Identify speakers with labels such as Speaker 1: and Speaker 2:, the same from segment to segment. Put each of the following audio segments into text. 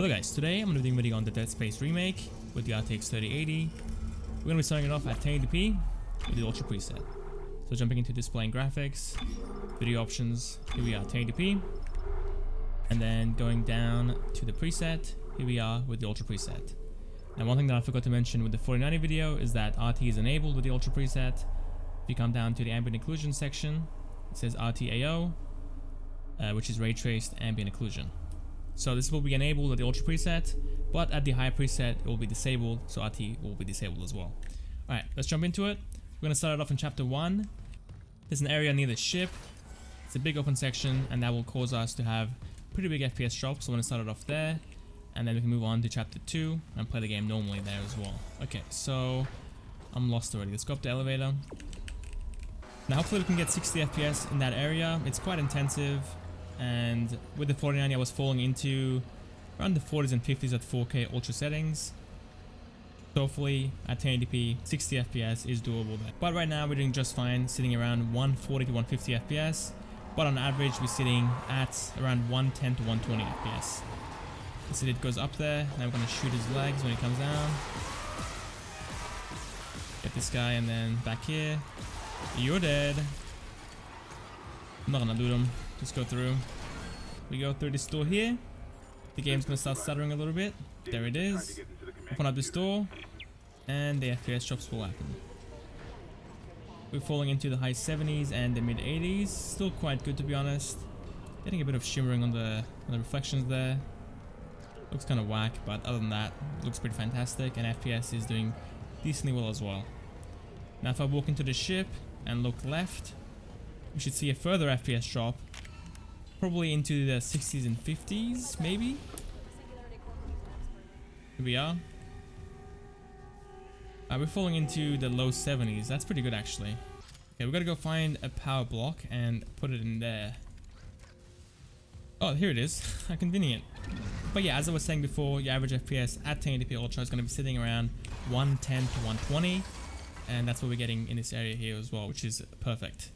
Speaker 1: Hello guys, today I'm going to be doing a video on the Dead Space remake with the RTX 3080. We're going to be starting it off at 1080p with the Ultra preset. So jumping into display and graphics, video options, here we are 1080p. And then going down to the preset, here we are with the Ultra preset. Now one thing that I forgot to mention with the 4090 video is that RT is enabled with the Ultra preset. If you come down to the ambient occlusion section, it says RTAO, which is ray traced ambient occlusion. So this will be enabled with the Ultra preset, but at the high preset it will be disabled, so RT will be disabled as well. Alright, let's jump into it. We're going to start it off in chapter 1. There's an area near the ship. It's a big open section and that will cause us to have pretty big FPS drops, so we're going to start it off there. And then we can move on to chapter 2 and play the game normally there as well. Okay, so I'm lost already. Let's go up the elevator. Now hopefully we can get 60 FPS in that area. It's quite intensive. And with the 4090 I was falling into around the 40s and 50s at 4K ultra settings. So hopefully at 1080p 60 FPS is doable there. But right now we're doing just fine, sitting around 140 to 150 FPS. But on average we're sitting at around 110 to 120 FPS. So it goes up there. Now we're going to shoot his legs when he comes down. Get this guy and then back here. You're dead. I'm not going to loot him. Just go through. We go through this door here. The game's gonna start stuttering a little bit. There it is. Open up this door, and the FPS drops will happen. We're falling into the high 70s and the mid 80s. Still quite good to be honest. Getting a bit of shimmering on the reflections there. Looks kind of whack, but other than that, it looks pretty fantastic, and FPS is doing decently well as well. Now if I walk into the ship and look left, we should see a further FPS drop. Probably into the 60s and 50s, maybe? Here we are. We're falling into the low 70s. That's pretty good, actually. Okay, we gotta go find a power block and put it in there. Oh, here it is. How convenient. But yeah, as I was saying before, your average FPS at 1080p Ultra is gonna be sitting around 110 to 120. And that's what we're getting in this area here as well, which is perfect.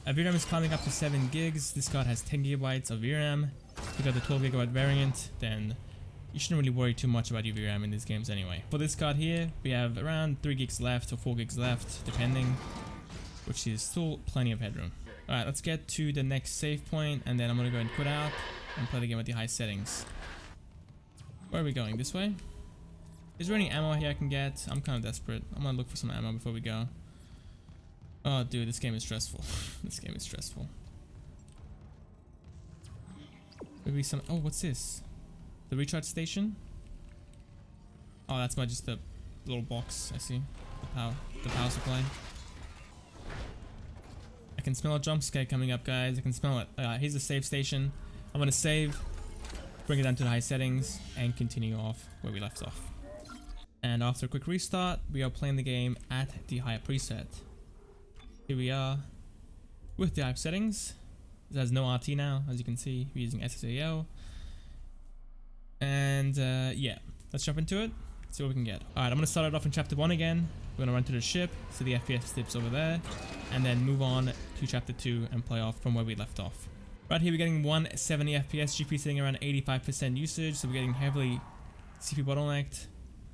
Speaker 1: VRAM is climbing up to 7 gigs. This card has 10 gigabytes of VRAM. If you got the 12 gigabyte variant, then you shouldn't really worry too much about your VRAM in these games anyway. For this card here, we have around 3 gigs left or 4 gigs left, depending, which is still plenty of headroom. Alright, let's get to the next save point, and then I'm gonna go and quit out and play the game at the high settings. Where are we going? This way? Is there any ammo here I can get? I'm kind of desperate. I'm gonna look for some ammo before we go. Oh dude, this game is stressful. This game is stressful. Maybe some... Oh, what's this? The recharge station? Oh, that's just the little box, I see. The power supply. I can smell a jump scare coming up, guys. I can smell it. Here's the save station. I'm gonna save, bring it down to the high settings, and continue off where we left off. And after a quick restart, we are playing the game at the higher preset. Here we are with the high settings. It has no RT now, as you can see. We're using SSAO. And yeah, let's jump into it, see what we can get. Alright, I'm going to start it off in chapter 1 again. We're going to run to the ship, so the FPS dips over there, and then move on to chapter 2 and play off from where we left off. Right here we're getting 170 FPS, GPU sitting around 85% usage, so we're getting heavily CPU bottlenecked.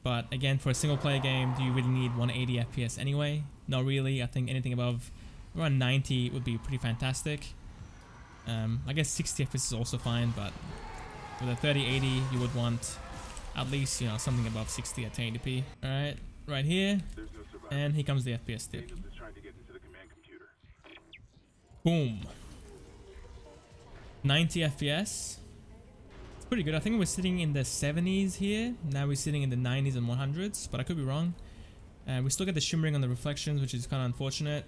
Speaker 1: But again, for a single player game, do you really need 180 FPS anyway? Not really. I think anything above around 90 would be pretty fantastic. I guess 60 FPS is also fine, but with a 3080 you would want at least, you know, something above 60 at 1080p. Alright, right here, and here comes the FPS dip. Boom. 90 FPS. It's pretty good. I think we're sitting in the 70s here. Now we're sitting in the 90s and 100s, but I could be wrong. We still get the shimmering on the reflections, which is kind of unfortunate.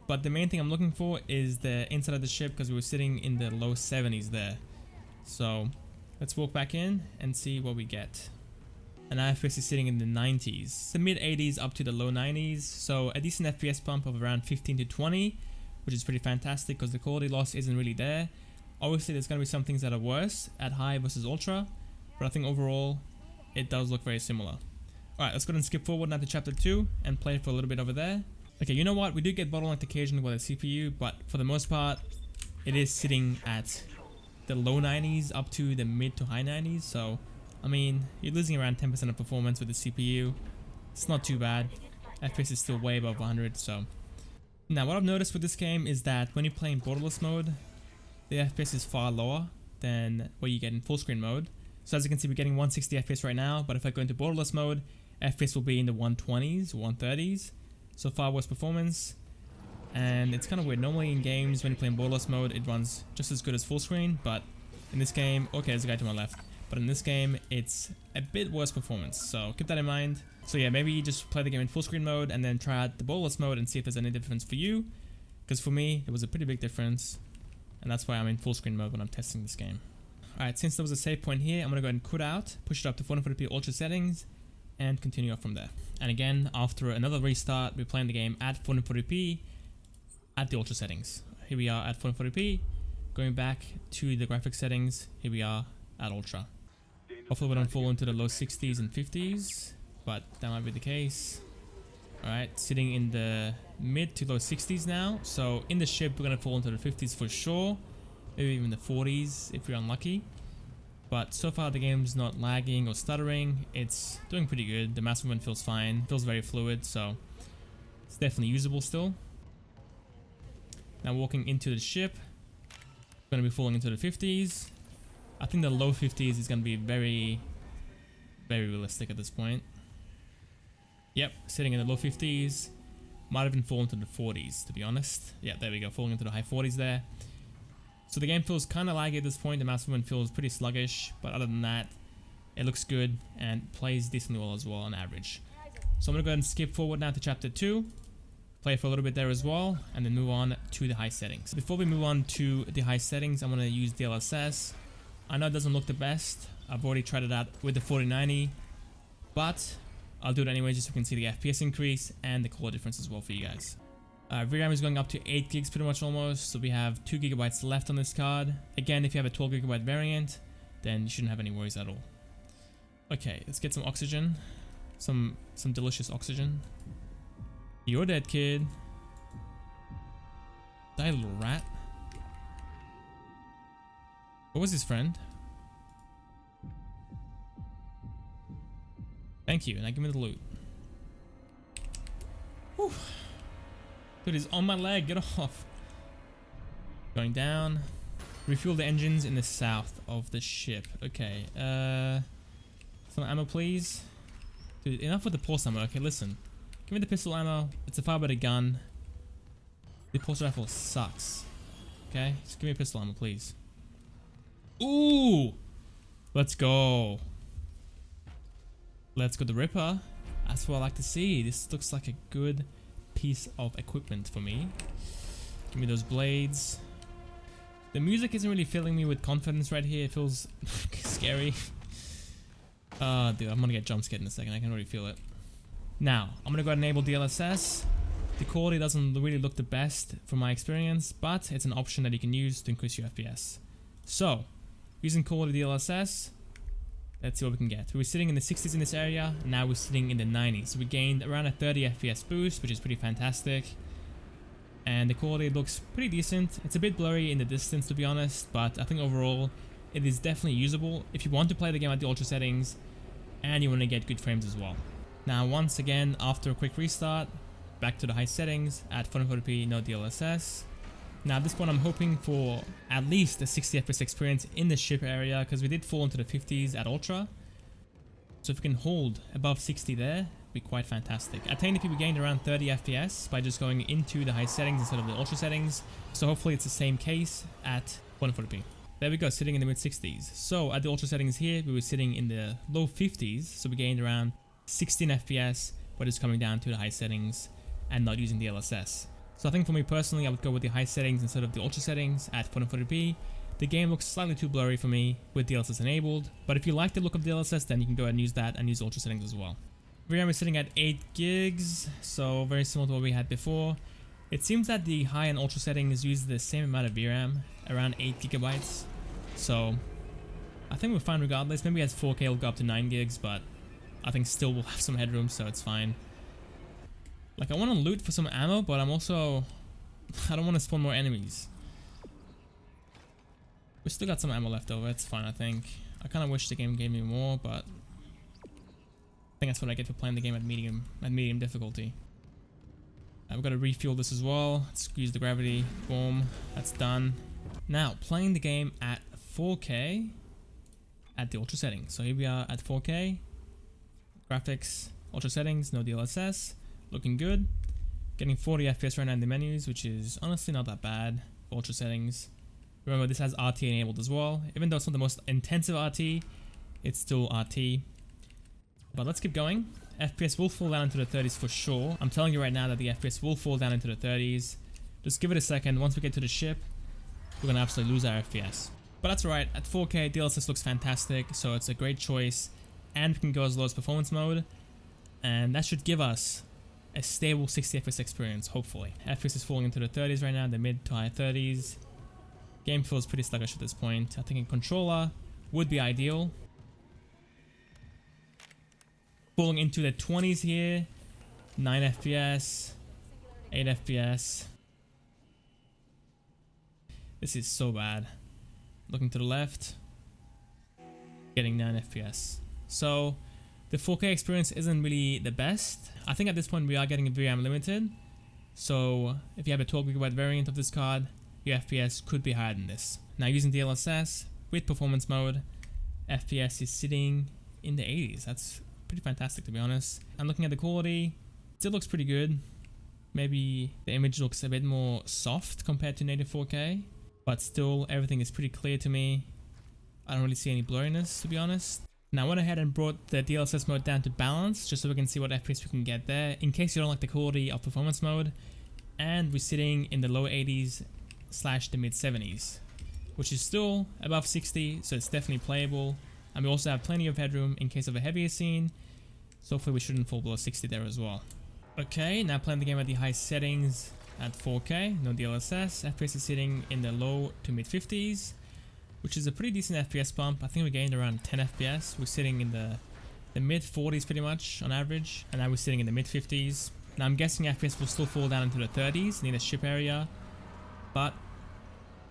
Speaker 1: But the main thing I'm looking for is the inside of the ship, because we were sitting in the low 70s there. So let's walk back in and see what we get. And FPS is sitting in the 90s, the mid 80s up to the low 90s. So a decent FPS bump of around 15 to 20, which is pretty fantastic because the quality loss isn't really there. Obviously there's going to be some things that are worse at high versus ultra, but I think overall it does look very similar. Alright, let's go ahead and skip forward now to chapter 2 and play for a little bit over there. Okay, you know what? We do get bottlenecked occasionally with the CPU, but for the most part, it is sitting at the low 90s up to the mid to high 90s. So, I mean, you're losing around 10% of performance with the CPU. It's not too bad. FPS is still way above 100. So, now what I've noticed with this game is that when you play in borderless mode, the FPS is far lower than what you get in full screen mode. So as you can see, we're getting 160 FPS right now, but if I go into borderless mode, FPS will be in the 120s, 130s. So far worse performance. And it's kind of weird. Normally in games, when you play in borderless mode, it runs just as good as full screen, but in this game, okay, there's a guy to my left, but in this game, it's a bit worse performance. So keep that in mind. So yeah, maybe you just play the game in full screen mode and then try out the borderless mode and see if there's any difference for you. Because for me, it was a pretty big difference. And that's why I'm in full screen mode when I'm testing this game. Alright, since there was a save point here, I'm going to go ahead and quit out, push it up to 440p ultra settings, and continue off from there. And again, after another restart, we're playing the game at 440p at the ultra settings. Here we are at 440p, going back to the graphics settings, here we are at ultra. Hopefully we don't fall into the low 60s and 50s, but that might be the case. Alright, sitting in the mid to low 60s now, so in the ship we're going to fall into the 50s for sure. Maybe even the 40s if we're unlucky. But so far the game's not lagging or stuttering. It's doing pretty good. The mouse movement feels fine. Feels very fluid, so it's definitely usable still. Now walking into the ship. Going to be falling into the 50s. I think the low 50s is going to be very, very realistic at this point. Yep, sitting in the low 50s. Might even fall into the 40s to be honest. Yeah, there we go. Falling into the high 40s there. So the game feels kind of laggy at this point, the mouse movement feels pretty sluggish, but other than that, it looks good and plays decently well as well on average. So I'm going to go ahead and skip forward now to chapter 2, play for a little bit there as well, and then move on to the high settings. Before we move on to the high settings, I'm going to use DLSS. I know it doesn't look the best, I've already tried it out with the 4090, but I'll do it anyway just so we can see the FPS increase and the color difference as well for you guys. VRAM is going up to 8 gigs pretty much almost, so we have 2 gigabytes left on this card. Again, if you have a 12 gigabyte variant, then you shouldn't have any worries at all. Okay, let's get some oxygen. Some delicious oxygen. You're dead, kid. Die, little rat. What was his friend? Thank you, now give me the loot. Whew. Dude, he's on my leg, get off. Going down. Refuel the engines in the south of the ship. Okay, some ammo please. Dude, enough with the pulse ammo. Okay, listen. Give me the pistol ammo. It's a far better gun. The pulse rifle sucks. Okay, just give me a pistol ammo please. Ooh! Let's go. Let's go the Ripper. That's what I like to see. This looks like a good piece of equipment for me. Give me those blades. The music isn't really filling me with confidence right here. It feels scary. Dude, I'm gonna get jump scared in a second. I can already feel it. Now, I'm gonna go ahead and enable DLSS. The quality doesn't really look the best from my experience, but it's an option that you can use to increase your FPS. So, using quality DLSS, let's see what we can get. We were sitting in the 60s in this area, and now we're sitting in the 90s. So we gained around a 30 FPS boost, which is pretty fantastic. And the quality looks pretty decent. It's a bit blurry in the distance to be honest, but I think overall it is definitely usable if you want to play the game at the ultra settings and you want to get good frames as well. Now once again, after a quick restart, back to the high settings at 440p, no DLSS. Now at this point I'm hoping for at least a 60 FPS experience in the ship area because we did fall into the 50s at ultra. So if we can hold above 60 there, it'd be quite fantastic. At 1080p we gained around 30 FPS by just going into the high settings instead of the ultra settings. So hopefully it's the same case at 140p. There we go, sitting in the mid 60s. So at the ultra settings here, we were sitting in the low 50s. So we gained around 16 FPS, but it's coming down to the high settings and not using DLSS. So I think for me personally, I would go with the high settings instead of the ultra settings at 440p. The game looks slightly too blurry for me with DLSS enabled, but if you like the look of DLSS, then you can go ahead and use that and use ultra settings as well. VRAM is sitting at 8 gigs, so very similar to what we had before. It seems that the high and ultra settings use the same amount of VRAM, around 8 gigabytes. So I think we're fine regardless. Maybe as 4K it'll go up to 9 gigs, but I think still we'll have some headroom, so it's fine. Like I want to loot for some ammo, but I'm also, I don't want to spawn more enemies. We still got some ammo left over, it's fine I think. I kind of wish the game gave me more, but I think that's what I get for playing the game at medium difficulty. We've got to refuel this as well. Squeeze the gravity. Boom. That's done. Now, playing the game at 4K at the ultra settings. So here we are at 4K. Graphics, ultra settings, no DLSS. Looking good. Getting 40 FPS right now in the menus, which is honestly not that bad for ultra settings. Remember, this has RT enabled as well. Even though it's not the most intensive RT, it's still RT. But let's keep going. FPS will fall down into the 30s for sure. I'm telling you right now that the FPS will fall down into the 30s. Just give it a second. Once we get to the ship, we're going to absolutely lose our FPS. But that's alright. At 4K, DLSS looks fantastic, so it's a great choice. And we can go as low as performance mode. And that should give us a stable 60 FPS experience, hopefully. FPS is falling into the 30s right now, the mid to high 30s. Game feels pretty sluggish at this point. I think a controller would be ideal. Falling into the 20s here. 9 FPS, 8 FPS. This is so bad. Looking to the left, getting 9 FPS. So the 4K experience isn't really the best. I think at this point we are getting a VRAM limited. So if you have a 12GB variant of this card, your FPS could be higher than this. Now using DLSS with performance mode, FPS is sitting in the 80s. That's pretty fantastic to be honest. I'm looking at the quality, still looks pretty good. Maybe the image looks a bit more soft compared to native 4K, but still everything is pretty clear to me. I don't really see any blurriness to be honest. Now I went ahead and brought the DLSS mode down to balance just so we can see what FPS we can get there in case you don't like the quality of performance mode. And we're sitting in the low 80s / the mid 70s, which is still above 60, so it's definitely playable. And we also have plenty of headroom in case of a heavier scene, so hopefully we shouldn't fall below 60 there as well. Okay, now playing the game at the high settings at 4K, no DLSS. FPS is sitting in the low to mid 50s, which is a pretty decent FPS bump. I think we gained around 10 FPS. We're sitting in the mid 40s pretty much on average, and now we're sitting in the mid 50s. Now I'm guessing FPS will still fall down into the 30s near the ship area, but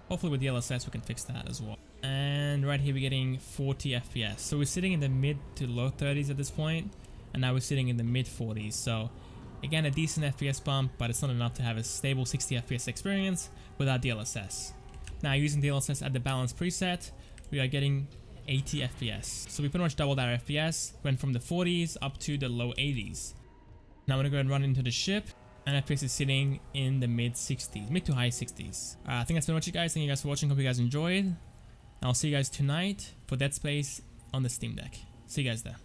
Speaker 1: hopefully with DLSS we can fix that as well. And right here we're getting 40 FPS. So we're sitting in the mid to low 30s at this point, and now we're sitting in the mid 40s. So again, a decent FPS bump, but it's not enough to have a stable 60 FPS experience without DLSS. Now using DLSS at the balance preset, we are getting 80 FPS. So we pretty much doubled our FPS, went from the 40s up to the low 80s. Now I'm going to go and run into the ship, and FPS is sitting in the mid 60s, mid to high 60s. I think that's pretty much it guys. Thank you guys for watching. Hope you guys enjoyed. I'll see you guys tonight for Dead Space on the Steam Deck. See you guys there.